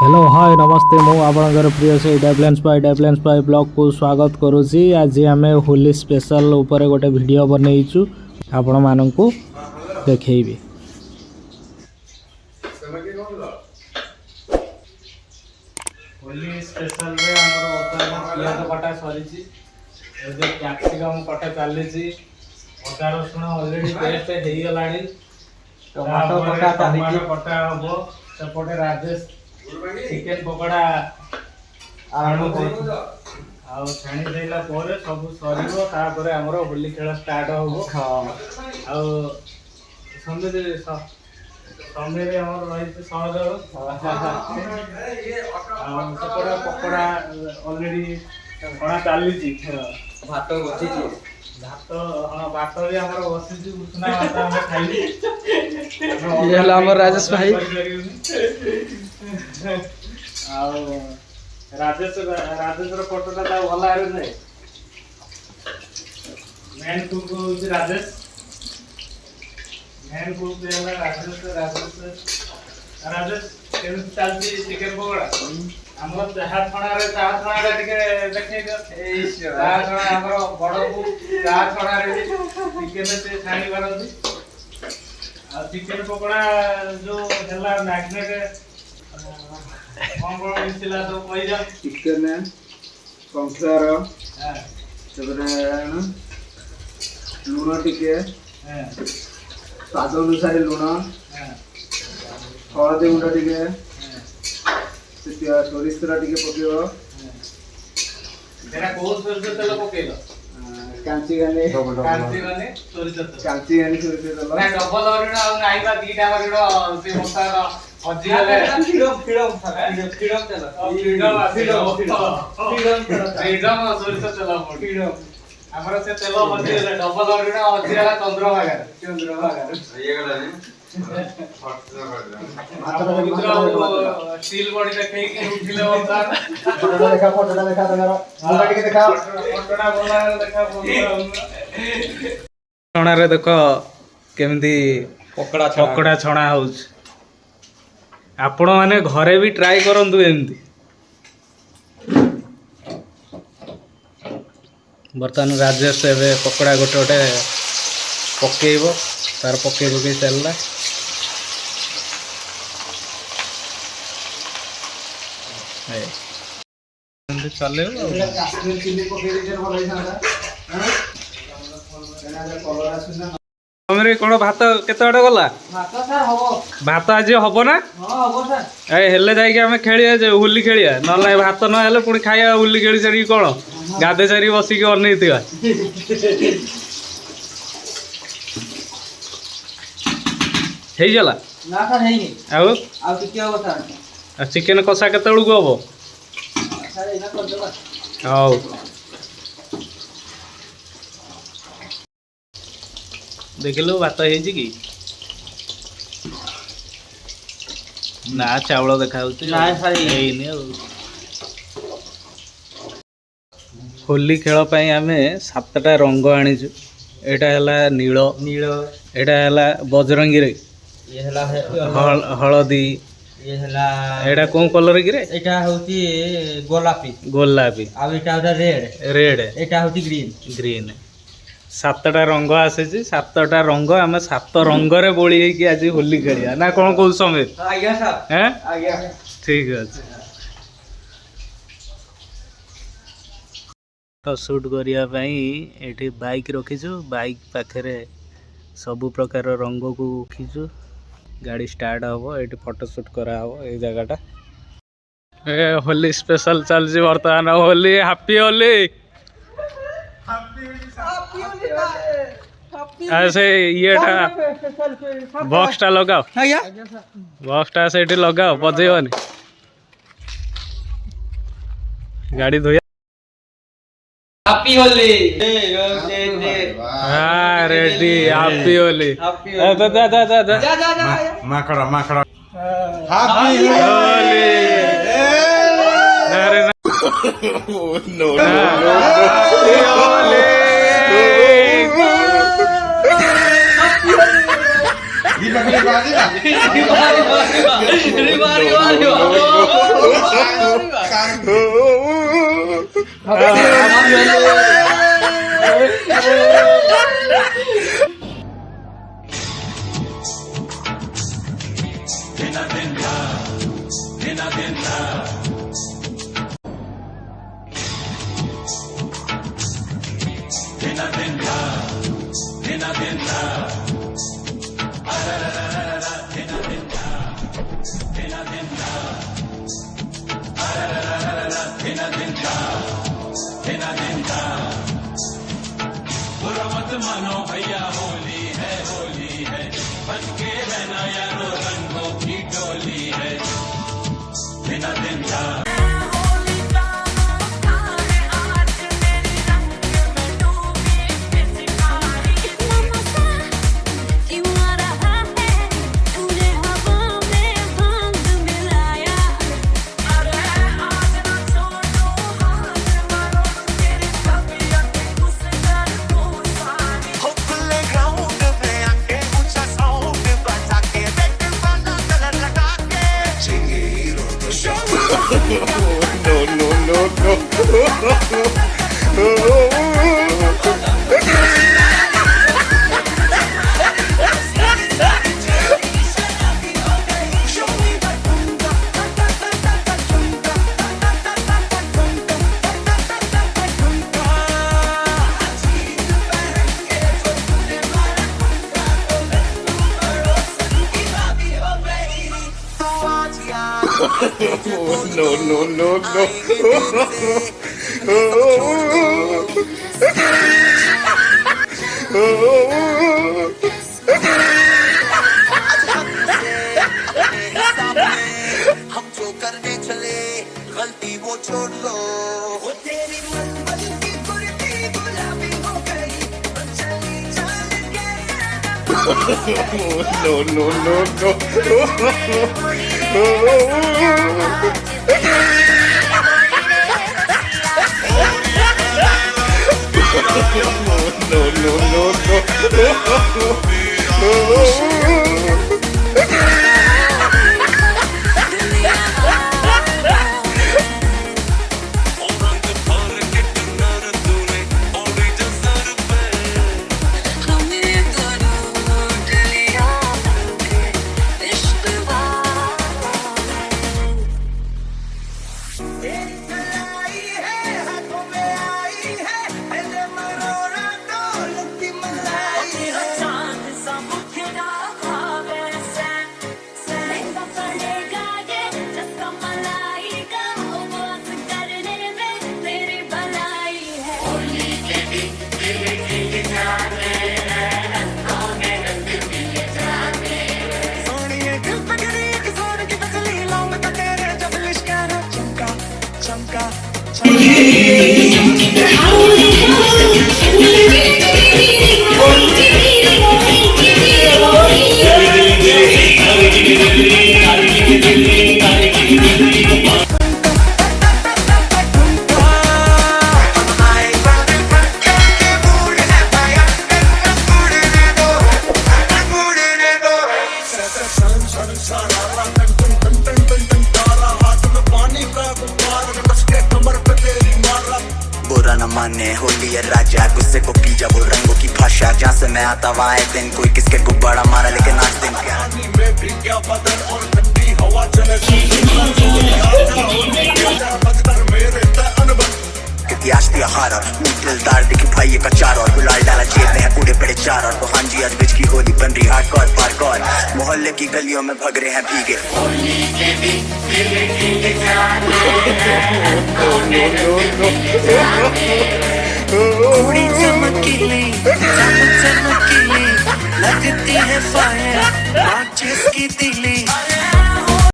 Hello hi नमस्ते मु आपनकर प्रिय से डेवलेंस बाय ब्लॉग को स्वागत करुछि। आज आम होली स्पेशल ऊपर गोटे वीडियो बनईचु आपण माननकु देखैबी। होली स्पेशल रे हमर पियाज कटा सरीची एबे कैप्सिकम कटा चालीची अदा रसुण ऑलरेडी पेस्ट हेई गलाडी टमाटो कटा हबो सेपटे राजेश चिकेन पकोड़ा आणु आउ छाणी देला पोरे सब सरीबो तापरे हमरो होली खेल स्टार्ट होबो। आउ समेरे हमर रहित सहज आउ सेपटे पकोड़ा ऑलरेडी बना चाली छी भात बसी छी भात भी हमर बसी छी उतना भात हम खाइली ये हला हमर राजेश भाई राजेश फोटोटा ता भल आरे नै मैन कुक राजेश केन चलती चिकेन पकोड़ा हमर चाहा छणा रे टिके देखै दे चाहा छणा हमर बड़ को चाहा छणा रे चिकेन से छाणी करंती आ चिकेन पकोड़ा जो हेला मैग्नेट चिकेन कॉर्नफ्लावर लुण टिके स्वाद अनुसार लुण हलदी गुंड टिके सोरिष तेल टिके पकेइबो एरा को सोरिष तेल पकेइलो कांची गाने सोरिष तेल ना डबल ओरिड आ नाइबा दीटा ओरिड से मसाला देख केमती पकोड़ा छणा हो आपण माने घरे भी ट्राई करंतु एमती। बर्तमान राजेश एवं पकोड़ा गोटे गोटे पकेब तार पकई चलला चले कौन भात केते बड़े गला भात आज हम ना हेले जाइए आम खेलिया होली खेलिया ना भात ना हेले पुणी खाइया होली खेली सारी कौन गाधे सारी बसिक अन चिकेन कषा केत हम हौ देखिलु भात कि ना चावल देखा होली खेल आम 7टा रंग आनीचु एटा है नील नील एटा है बजरंगी रे हलदी एटा कौन कलर कि एटा होती गोलापी गोलापी आ एटा रेड रेड एटा होती ग्रीन ग्रीन 7टा रंग आसे 7टा रंग आम 7 रंग रे बोली कि आज होली खेलिया ना कौन कौ समीर आज्ञा सर हैं आज्ञा ठीक अच्छे तो शूट करने ये बाइक रखीचु बाइक पाखे सबु प्रकार रंग को खींचु गाड़ी स्टार्ट हम ये फोटो शूट करा ये जगहटा ए होली स्पेशल चलती बर्तमान होली हैप्पी होली ऐसे ये बॉक्सटा लगाओ बॉक्सटा से लगाओ बजेबनी गाड़ी धोया हैप्पी होली हां रेडी हैप्पी होली जा जा जा जा माखड़ा माखड़ा हैप्पी होली अरे no happy Holi Riba, riba, riba. Riba, riba, riba. मानो भैया होली है बच के रहना यारो रंगों की टोली है बिना दिन का हम जो करने चले गलती वो छोड़ लो वो तेरी मन की कुर्ती गुलाबी हो गई चली चल बुरा न माने होली है राजा गुस्से को पी जा वो रंगों की भाषा जहाँ से मैं आता वहाँ एक दिन कोई किसके गुब्बारा मारा लेकिन आज दिन क्या में भी क्या बदल और ठंडी हवा चले आज त्योहार और दिलदार दिखी भाई का चार और गुलाल डाला जेब में है पूरे बड़े चार और हाँ जी आज बिच की होली बन रही हार्डकोर पार्कोर मोहल्ले की गलियों में भग रहे हैं भीगे